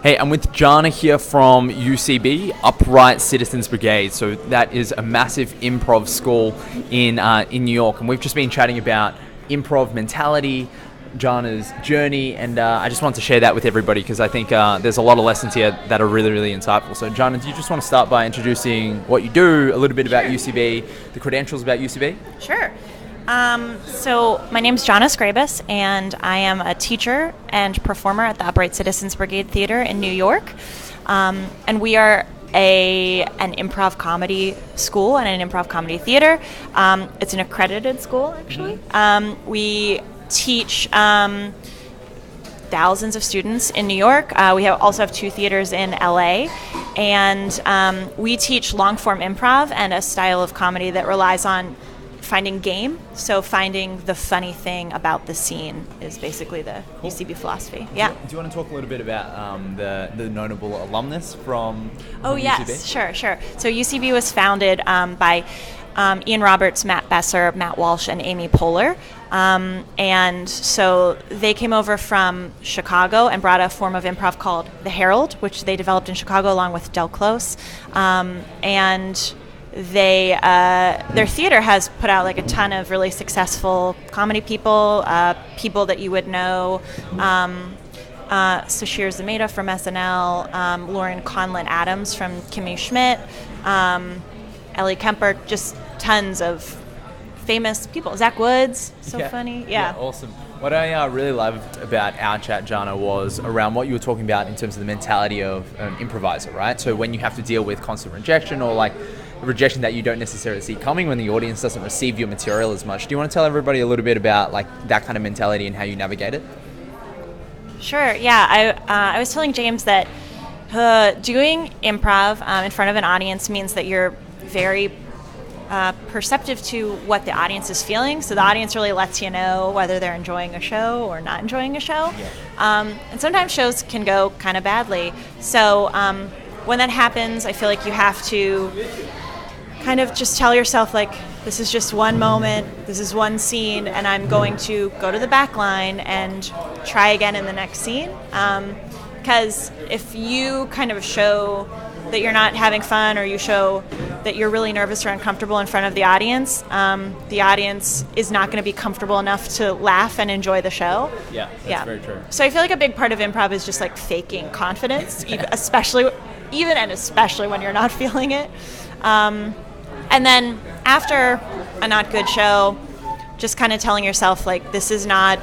Hey, I'm with Johnna here from UCB, Upright Citizens Brigade. So that is a massive improv school in New York, and we've just been chatting about improv mentality, Johnna's journey, and I just wanted to share that with everybody because I think there's a lot of lessons here that are really, really insightful. So Johnna, do you just want to start by introducing what you do, a little bit about UCB, the credentials about UCB? Sure. So my name's Johnna Scrabis, and I am a teacher and performer at the Upright Citizens Brigade Theater in New York. And we are an improv comedy school and an improv comedy theater. It's an accredited school, actually. We teach thousands of students in New York. We also have 2 theaters in LA. And we teach long-form improv and a style of comedy that relies on finding game, so finding the funny thing about the scene is basically the UCB philosophy. Yeah. Do you want to talk a little bit about the notable alumnus from UCB? Yes, sure. So UCB was founded by Ian Roberts, Matt Besser, Matt Walsh, and Amy Poehler. And so they came over from Chicago and brought a form of improv called the Herald, which they developed in Chicago along with Del Close. And their theater has put out like a ton of really successful comedy people, people that you would know. Sashir Zamata from SNL, Lauren Conlon Adams from Kimmy Schmidt, Ellie Kemper, just tons of famous people. Zach Woods, funny. Yeah, awesome. What I really loved about our chat, Johnna, was around what you were talking about in terms of the mentality of an improviser, right? So when you have to deal with constant rejection or like rejection that you don't necessarily see coming when the audience doesn't receive your material as much. Do you want to tell everybody a little bit about like that kind of mentality and how you navigate it? Sure, yeah. I was telling James that doing improv in front of an audience means that you're very perceptive to what the audience is feeling. So the audience really lets you know whether they're enjoying a show or not enjoying a show. Yeah. And sometimes shows can go kind of badly. So when that happens, I feel like you have to kind of just tell yourself, like, this is just one moment, this is one scene, and I'm going to go to the back line and try again in the next scene. Because if you kind of show that you're not having fun, or you show that you're really nervous or uncomfortable in front of the audience is not going to be comfortable enough to laugh and enjoy the show. Yeah, that's very true. So I feel like a big part of improv is just like faking confidence, especially when you're not feeling it. And then after a not good show, just kind of telling yourself, like, this is not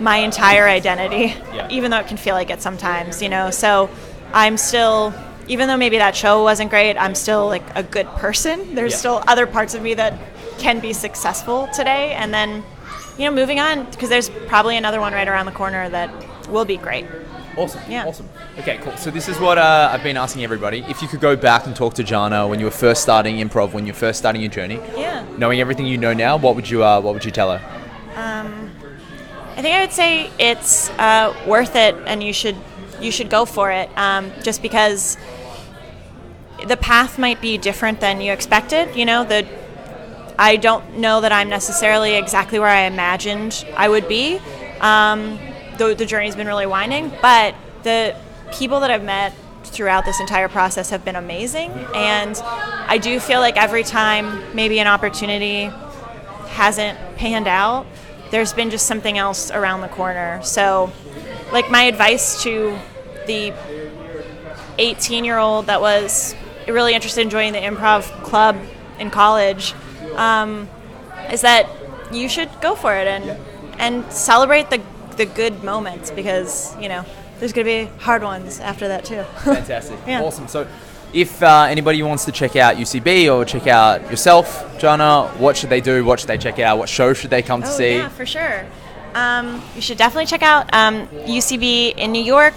my entire identity, even though it can feel like it sometimes, you know. So I'm still, even though maybe that show wasn't great, I'm still like a good person. There's still other parts of me that can be successful today. And then, you know, moving on, because there's probably another one right around the corner that will be great. Awesome. Okay, cool. So this is what I've been asking everybody. If you could go back and talk to Johnna when you were first starting improv, when you were first starting your journey, knowing everything you know now, what would you tell her? I think I would say it's worth it, and you should go for it. Just because the path might be different than you expected. You know, I don't know that I'm necessarily exactly where I imagined I would be. The journey's been really winding, but the people that I've met throughout this entire process have been amazing, and I do feel like every time maybe an opportunity hasn't panned out, there's been just something else around the corner. So, like, my advice to the 18-year-old that was really interested in joining the improv club in college is that you should go for it and celebrate the good moments, because, you know, there's going to be hard ones after that too. Fantastic. Awesome. So if anybody wants to check out UCB or check out yourself, Johnna, what should they do? What should they check out? What show should they come to see? Yeah, for sure. You should definitely check out UCB in New York.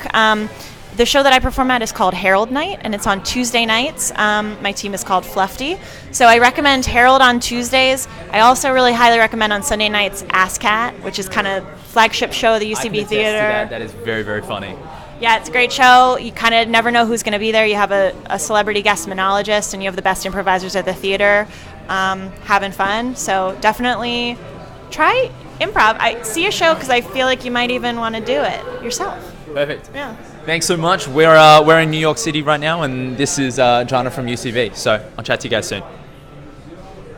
The show that I perform at is called Herald Night, and it's on Tuesday nights. My team is called Fluffy. So I recommend Herald on Tuesdays. I also really highly recommend on Sunday nights ASCAT, which is kind of flagship show of the UCB Theater. That is very, very funny. Yeah, it's a great show. You kind of never know who's going to be there. You have a celebrity guest monologist, and you have the best improvisers at the theater having fun. So definitely try improv. I see a show because I feel like you might even want to do it yourself. Perfect. Yeah. Thanks so much. We're in New York City right now, and this is Johnna from UCB. So I'll chat to you guys soon.